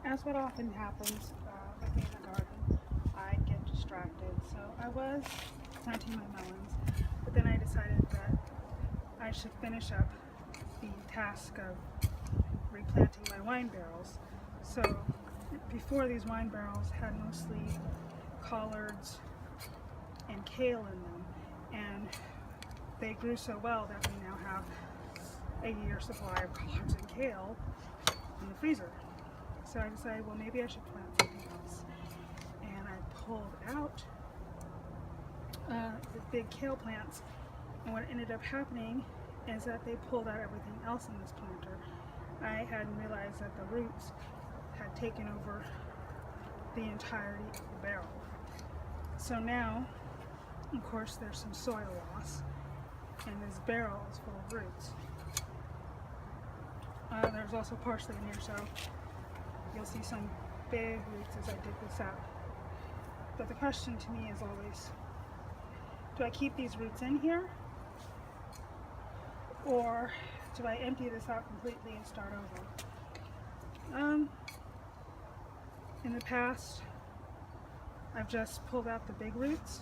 as what often happens with me in the garden, I get distracted. So I was planting my melons, but then I decided that I should finish up the task of replanting my wine barrels. So before, these wine barrels had mostly collards and kale in them, and they grew so well that we now have a year supply of collards and kale in the freezer. So I decided, well, maybe I should plant something else. And I pulled out the big kale plants, and what ended up happening is that they pulled out everything else in this planter. I hadn't realized that the roots had taken over the entirety of the barrel. So now, of course, there's some soil loss, and this barrel is full of roots. There's also parsley in here, so you'll see some big roots as I dig this out. But the question to me is always, do I keep these roots in here, or do I empty this out completely and start over? In the past, I've just pulled out the big roots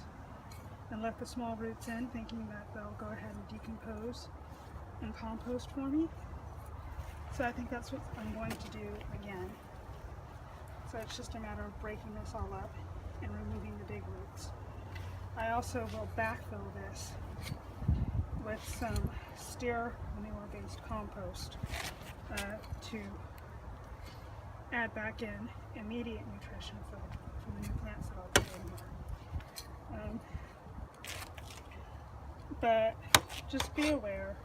and left the small roots in, thinking that they'll go ahead and decompose and compost for me. So I think that's what I'm going to do again. So it's just a matter of breaking this all up and removing the big roots. I also will backfill this with some steer manure-based compost to add back in immediate nutrition for the new plants that I'll put in here. But just be aware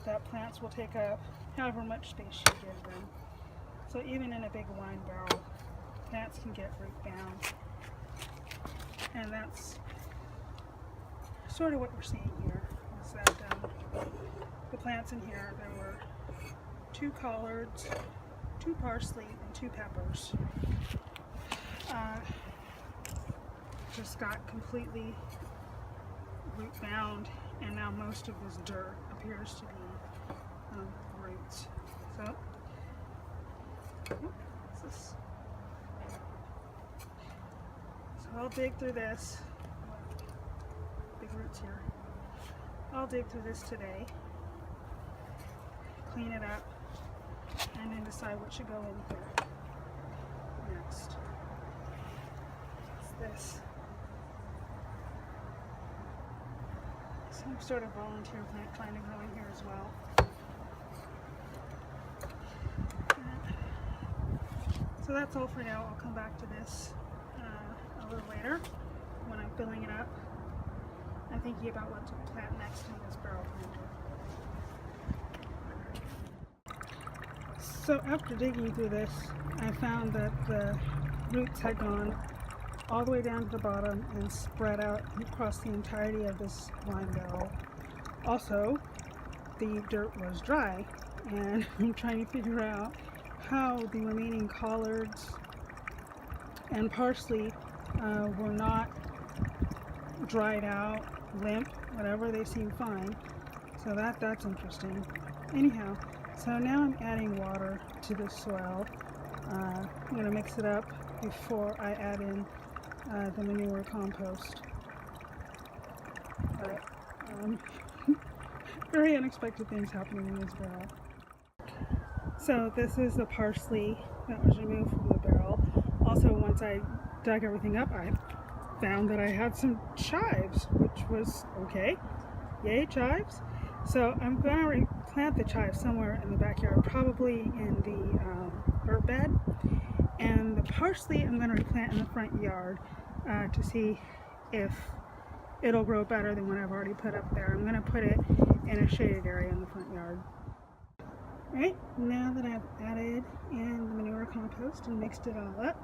that plants will take up however much space you give them. So even in a big wine barrel, plants can get root bound. And that's sort of what we're seeing here, is that the plants in here, there were 2 collards, 2 parsley, and 2 peppers. Just got completely root bound, and now most of this dirt appears to be roots. So, what's this? So I'll dig through this. Big roots here. I'll dig through this today, clean it up, and then decide what should go in here next. What's this? Some sort of volunteer plant trying to grow in here as well. So that's all for now. I'll come back to this a little later when I'm filling it up. I'm thinking about what to plant next in this barrel planter. So after digging through this, I found that the roots had gone all the way down to the bottom and spread out across the entirety of this wine barrel. Also, the dirt was dry, and I'm trying to figure out how the remaining collards and parsley were not dried out, limp, whatever. They seem fine. So that's interesting. Anyhow, so now I'm adding water to the soil. I'm going to mix it up before I add in the manure compost. But very unexpected things happening in this barrel. So this is the parsley that was removed from the barrel. Also, once I dug everything up, I found that I had some chives, which was okay. Yay, chives! So I'm going to replant the chives somewhere in the backyard, probably in the herb bed. And the parsley I'm going to replant in the front yard to see if it'll grow better than what I've already put up there. I'm going to put it in a shaded area in the front yard. Alright, now that I've added in the manure compost and mixed it all up,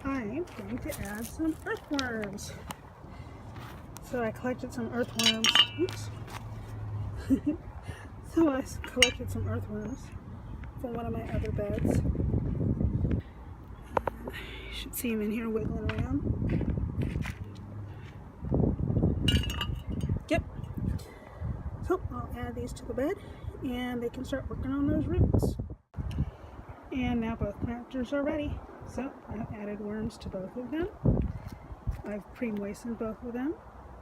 I'm going to add some earthworms. So I collected some earthworms. Oops. So I collected some earthworms from one of my other beds. You should see them in here wiggling around. Yep. So I'll add these to the bed, and they can start working on those roots. And now both planters are ready. So I've added worms to both of them. I've pre-moistened both of them,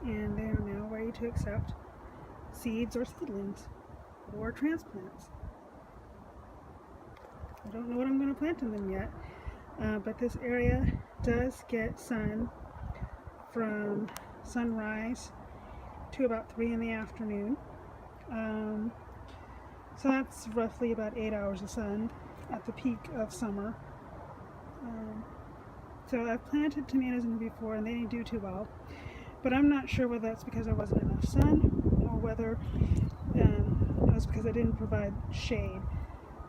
and they are now ready to accept seeds or seedlings or transplants. I don't know what I'm going to plant in them yet, but this area does get sun from sunrise to about 3 in the afternoon. So that's roughly about 8 hours of sun at the peak of summer. So I've planted tomatoes in here before and they didn't do too well, but I'm not sure whether that's because there wasn't enough sun or whether it was because I didn't provide shade.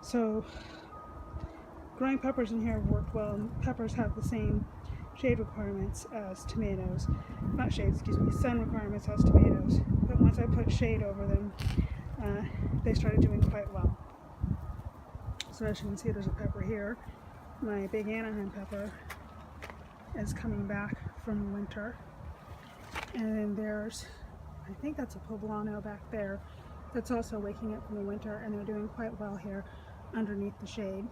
So growing peppers in here worked well, and peppers have the same shade requirements as tomatoes. Not shade, excuse me, sun requirements as tomatoes. But once I put shade over them, they started doing quite well. So as you can see, there's a pepper here. My big Anaheim pepper is coming back from winter. And then there's, I think that's a poblano back there, that's also waking up from the winter, and they're doing quite well here underneath the shade.